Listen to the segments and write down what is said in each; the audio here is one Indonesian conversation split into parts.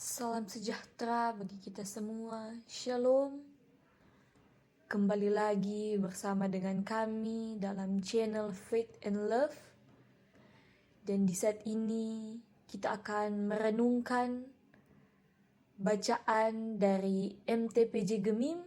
Salam sejahtera bagi kita semua. Shalom. Kembali lagi bersama dengan kami dalam channel Faith and Love. Dan di saat ini kita akan merenungkan bacaan dari MTPJ Gemim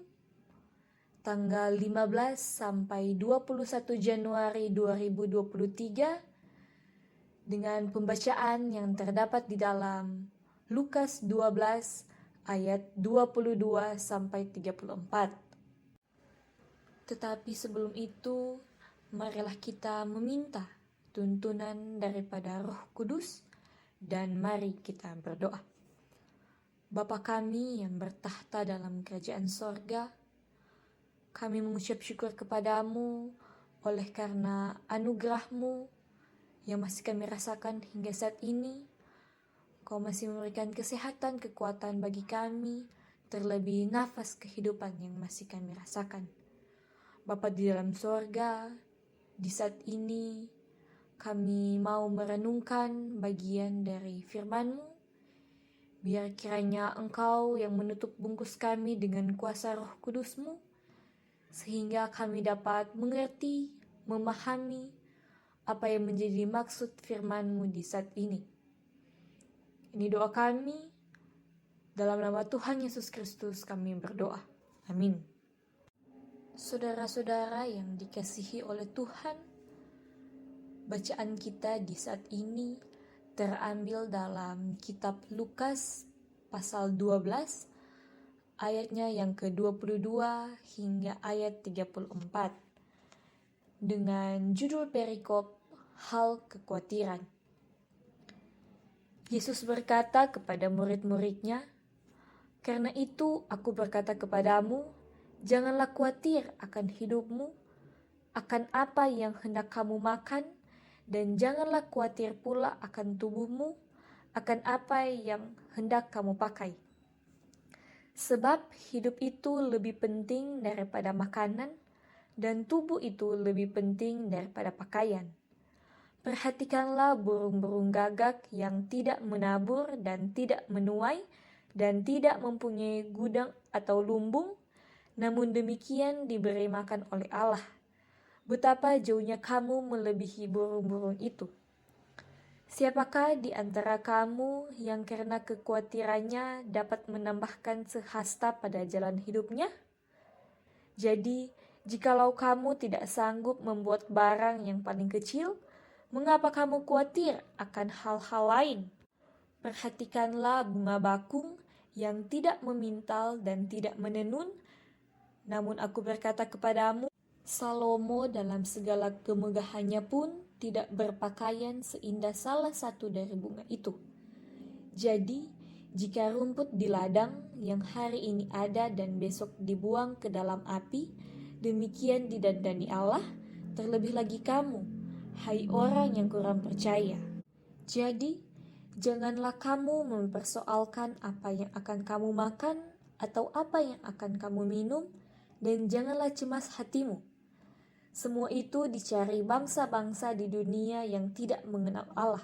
tanggal 15 sampai 21 Januari 2023 dengan pembacaan yang terdapat di dalam Lukas 12 ayat 22 sampai 34. Tetapi sebelum itu, marilah kita meminta tuntunan daripada Roh Kudus dan mari kita berdoa. Bapa kami yang bertahta dalam kerajaan sorga, kami mengucap syukur kepadamu oleh karena anugerah-Mu yang masih kami rasakan hingga saat ini. Kau masih memberikan kesehatan, kekuatan bagi kami, terlebih nafas kehidupan yang masih kami rasakan. Bapa di dalam sorga, di saat ini kami mau merenungkan bagian dari firman-Mu. Biar kiranya Engkau yang menutup bungkus kami dengan kuasa Roh Kudus-Mu, sehingga kami dapat mengerti, memahami apa yang menjadi maksud firman-Mu di saat ini. Ini doa kami, dalam nama Tuhan Yesus Kristus kami berdoa. Amin. Saudara-saudara yang dikasihi oleh Tuhan, bacaan kita di saat ini terambil dalam kitab Lukas pasal 12, ayatnya yang ke-22 hingga ayat 34, dengan judul perikop Hal Kekhawatiran. Yesus berkata kepada murid-muridnya, "Karena itu aku berkata kepadamu, janganlah khawatir akan hidupmu, akan apa yang hendak kamu makan, dan janganlah khawatir pula akan tubuhmu, akan apa yang hendak kamu pakai. Sebab hidup itu lebih penting daripada makanan, dan tubuh itu lebih penting daripada pakaian. Perhatikanlah burung-burung gagak yang tidak menabur dan tidak menuai dan tidak mempunyai gudang atau lumbung, namun demikian diberi makan oleh Allah. Betapa jauhnya kamu melebihi burung-burung itu. Siapakah di antara kamu yang karena kekhawatirannya dapat menambahkan sehasta pada jalan hidupnya? Jadi, jikalau kamu tidak sanggup membuat barang yang paling kecil, mengapa kamu khawatir akan hal-hal lain? Perhatikanlah bunga bakung yang tidak memintal dan tidak menenun, namun aku berkata kepadamu, Salomo dalam segala kemegahannya pun tidak berpakaian seindah salah satu dari bunga itu. Jadi, jika rumput di ladang yang hari ini ada dan besok dibuang ke dalam api, demikian didandani Allah, terlebih lagi kamu, hai orang yang kurang percaya. Jadi, janganlah kamu mempersoalkan apa yang akan kamu makan atau apa yang akan kamu minum, dan janganlah cemas hatimu. Semua itu dicari bangsa-bangsa di dunia yang tidak mengenal Allah.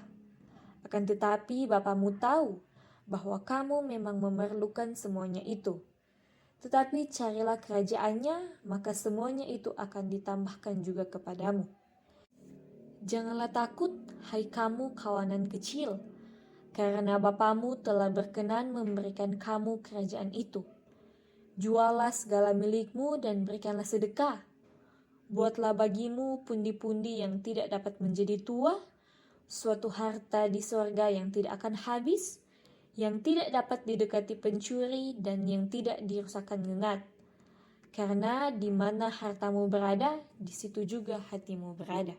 Akan tetapi Bapamu tahu bahwa kamu memang memerlukan semuanya itu. Tetapi carilah kerajaannya, maka semuanya itu akan ditambahkan juga kepadamu. Janganlah takut, hai kamu kawanan kecil, karena Bapamu telah berkenan memberikan kamu kerajaan itu. Jualah segala milikmu dan berikanlah sedekah. Buatlah bagimu pundi-pundi yang tidak dapat menjadi tua, suatu harta di sorga yang tidak akan habis, yang tidak dapat didekati pencuri dan yang tidak dirusakkan ngengat. Karena di mana hartamu berada, di situ juga hatimu berada."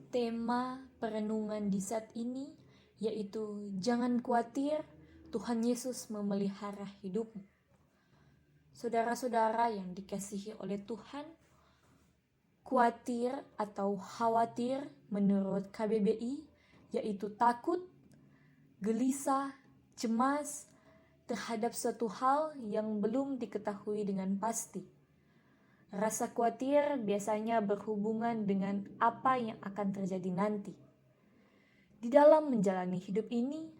Tema perenungan di saat ini yaitu jangan khawatir, Tuhan Yesus memelihara hidupmu. Saudara-saudara yang dikasihi oleh Tuhan, khawatir atau khawatir menurut KBBI yaitu takut, gelisah, cemas terhadap suatu hal yang belum diketahui dengan pasti. Rasa khawatir biasanya berhubungan dengan apa yang akan terjadi nanti. Di dalam menjalani hidup ini,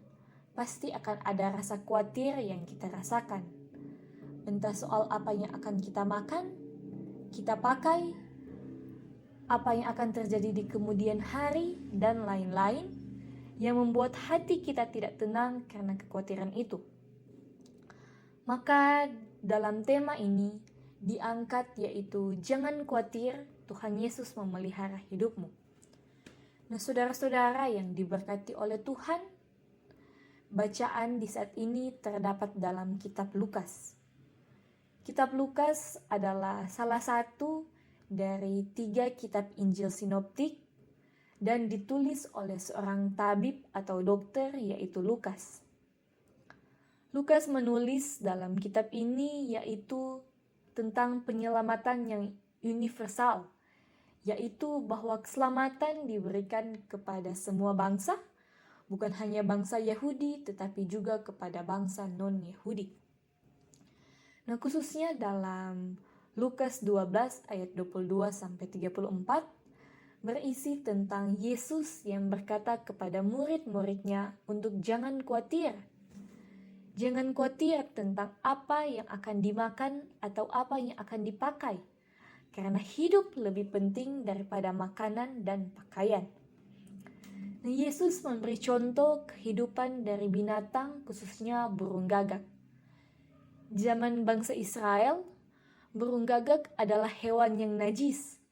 pasti akan ada rasa khawatir yang kita rasakan. Entah soal apa yang akan kita makan, kita pakai, apa yang akan terjadi di kemudian hari, dan lain-lain yang membuat hati kita tidak tenang karena kekhawatiran itu. Maka dalam tema ini diangkat yaitu jangan khawatir, Tuhan Yesus memelihara hidupmu. Nah, saudara-saudara yang diberkati oleh Tuhan, bacaan di saat ini terdapat dalam kitab Lukas. Kitab Lukas adalah salah satu dari 3 kitab Injil sinoptik dan ditulis oleh seorang tabib atau dokter yaitu Lukas. Lukas menulis dalam kitab ini yaitu tentang penyelamatan yang universal, yaitu bahwa keselamatan diberikan kepada semua bangsa, bukan hanya bangsa Yahudi, tetapi juga kepada bangsa non-Yahudi. Nah, khususnya dalam Lukas 12 ayat 22-34 berisi tentang Yesus yang berkata kepada murid-muridnya untuk jangan khawatir. Jangan khawatir tentang apa yang akan dimakan atau apa yang akan dipakai, karena hidup lebih penting daripada makanan dan pakaian. Nah, Yesus memberi contoh kehidupan dari binatang, khususnya burung gagak. Zaman bangsa Israel, burung gagak adalah hewan yang najis,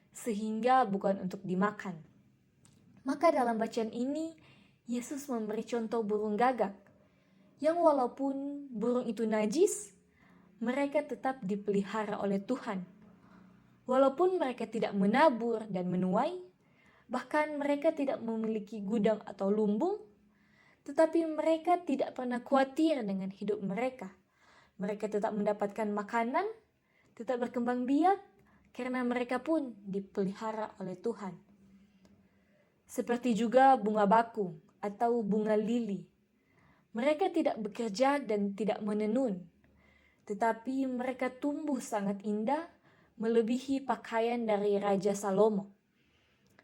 sehingga bukan untuk dimakan. Maka dalam bacaan ini, Yesus memberi contoh burung gagak, yang walaupun burung itu najis, mereka tetap dipelihara oleh Tuhan. Walaupun mereka tidak menabur dan menuai, bahkan mereka tidak memiliki gudang atau lumbung, tetapi mereka tidak pernah khawatir dengan hidup mereka. Mereka tetap mendapatkan makanan, tetap berkembang biak, karena mereka pun dipelihara oleh Tuhan. Seperti juga bunga bakung atau bunga lili. Mereka tidak bekerja dan tidak menenun, tetapi mereka tumbuh sangat indah, melebihi pakaian dari Raja Salomo.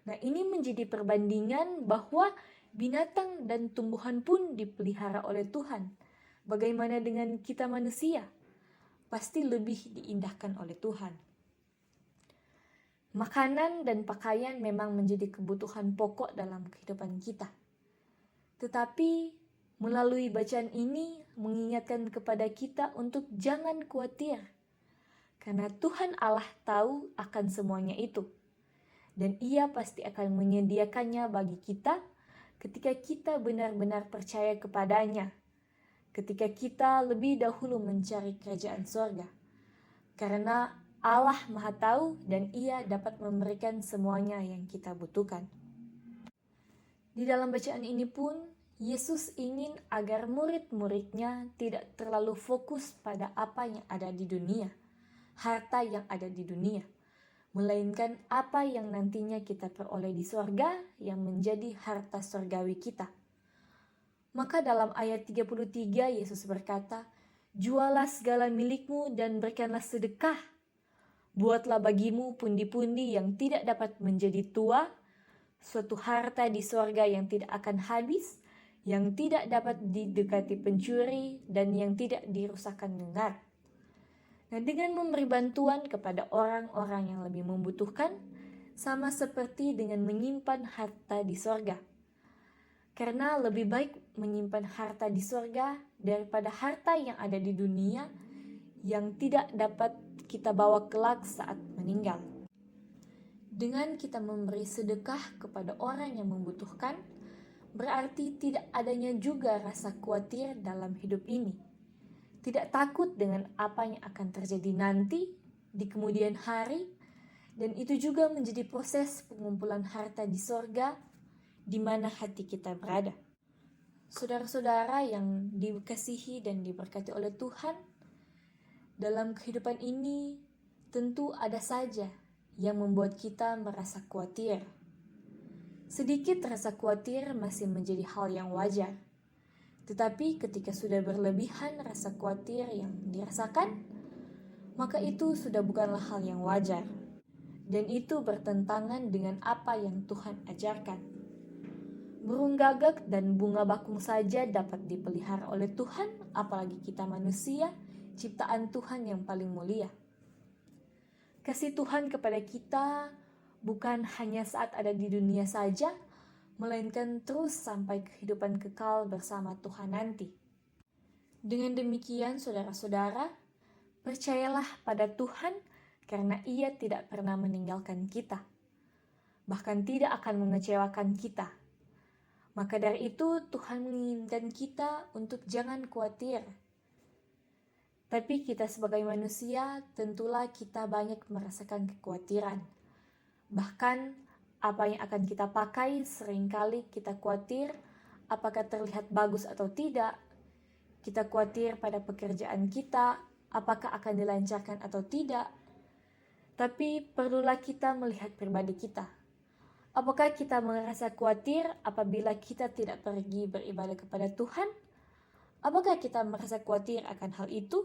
Nah, ini menjadi perbandingan bahwa binatang dan tumbuhan pun dipelihara oleh Tuhan. Bagaimana dengan kita manusia? Pasti lebih diindahkan oleh Tuhan. Makanan dan pakaian memang menjadi kebutuhan pokok dalam kehidupan kita. Tetapi melalui bacaan ini mengingatkan kepada kita untuk jangan khawatir. Karena Tuhan Allah tahu akan semuanya itu. Dan Ia pasti akan menyediakannya bagi kita ketika kita benar-benar percaya kepadanya. Ketika kita lebih dahulu mencari kerajaan sorga. Karena Allah Maha Tahu dan Ia dapat memberikan semuanya yang kita butuhkan. Di dalam bacaan ini pun, Yesus ingin agar murid-muridnya tidak terlalu fokus pada apa yang ada di dunia, harta yang ada di dunia, melainkan apa yang nantinya kita peroleh di sorga yang menjadi harta sorgawi kita. Maka dalam ayat 33 Yesus berkata, jualah segala milikmu dan berikanlah sedekah. Buatlah bagimu pundi-pundi yang tidak dapat menjadi tua, suatu harta di sorga yang tidak akan habis, yang tidak dapat didekati pencuri, dan yang tidak dirusakkan dengar. Nah, dengan memberi bantuan kepada orang-orang yang lebih membutuhkan, sama seperti dengan menyimpan harta di sorga. Karena lebih baik menyimpan harta di sorga daripada harta yang ada di dunia yang tidak dapat kita bawa kelak saat meninggal. Dengan kita memberi sedekah kepada orang yang membutuhkan, berarti tidak adanya juga rasa khawatir dalam hidup ini. Tidak takut dengan apa yang akan terjadi nanti di kemudian hari, dan itu juga menjadi proses pengumpulan harta di sorga di mana hati kita berada. Saudara-saudara yang dikasihi dan diberkati oleh Tuhan, dalam kehidupan ini tentu ada saja yang membuat kita merasa khawatir. Sedikit rasa khawatir masih menjadi hal yang wajar. Tetapi ketika sudah berlebihan rasa khawatir yang dirasakan, maka itu sudah bukanlah hal yang wajar. Dan itu bertentangan dengan apa yang Tuhan ajarkan. Burung gagak dan bunga bakung saja dapat dipelihara oleh Tuhan, apalagi kita manusia, ciptaan Tuhan yang paling mulia. Kasih Tuhan kepada kita bukan hanya saat ada di dunia saja, melainkan terus sampai kehidupan kekal bersama Tuhan nanti. Dengan demikian, saudara-saudara, percayalah pada Tuhan karena Ia tidak pernah meninggalkan kita, bahkan tidak akan mengecewakan kita. Maka dari itu Tuhan menginginkan kita untuk jangan khawatir. Tapi kita sebagai manusia tentulah kita banyak merasakan kekhawatiran. Bahkan apa yang akan kita pakai seringkali kita khawatir apakah terlihat bagus atau tidak. Kita khawatir pada pekerjaan kita, apakah akan dilancarkan atau tidak. Tapi perlulah kita melihat pribadi kita. Apakah kita merasa khawatir apabila kita tidak pergi beribadah kepada Tuhan? Apakah kita merasa khawatir akan hal itu?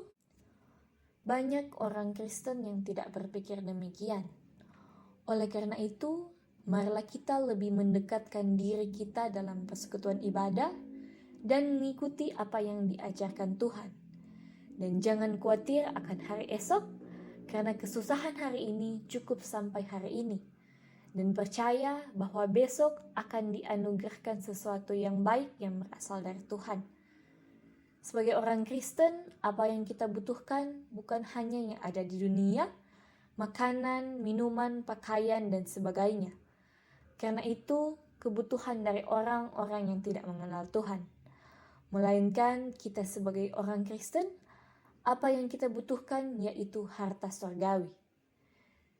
Banyak orang Kristen yang tidak berpikir demikian. Oleh karena itu, marilah kita lebih mendekatkan diri kita dalam persekutuan ibadah dan mengikuti apa yang diajarkan Tuhan. Dan jangan khawatir akan hari esok, karena kesusahan hari ini cukup sampai hari ini. Dan percaya bahwa besok akan dianugerahkan sesuatu yang baik yang berasal dari Tuhan. Sebagai orang Kristen, apa yang kita butuhkan bukan hanya yang ada di dunia, makanan, minuman, pakaian, dan sebagainya. Karena itu, kebutuhan dari orang-orang yang tidak mengenal Tuhan. Melainkan kita sebagai orang Kristen, apa yang kita butuhkan yaitu harta surgawi.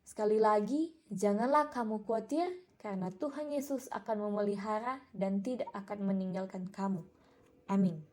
Sekali lagi, janganlah kamu khawatir karena Tuhan Yesus akan memelihara dan tidak akan meninggalkan kamu. Amin.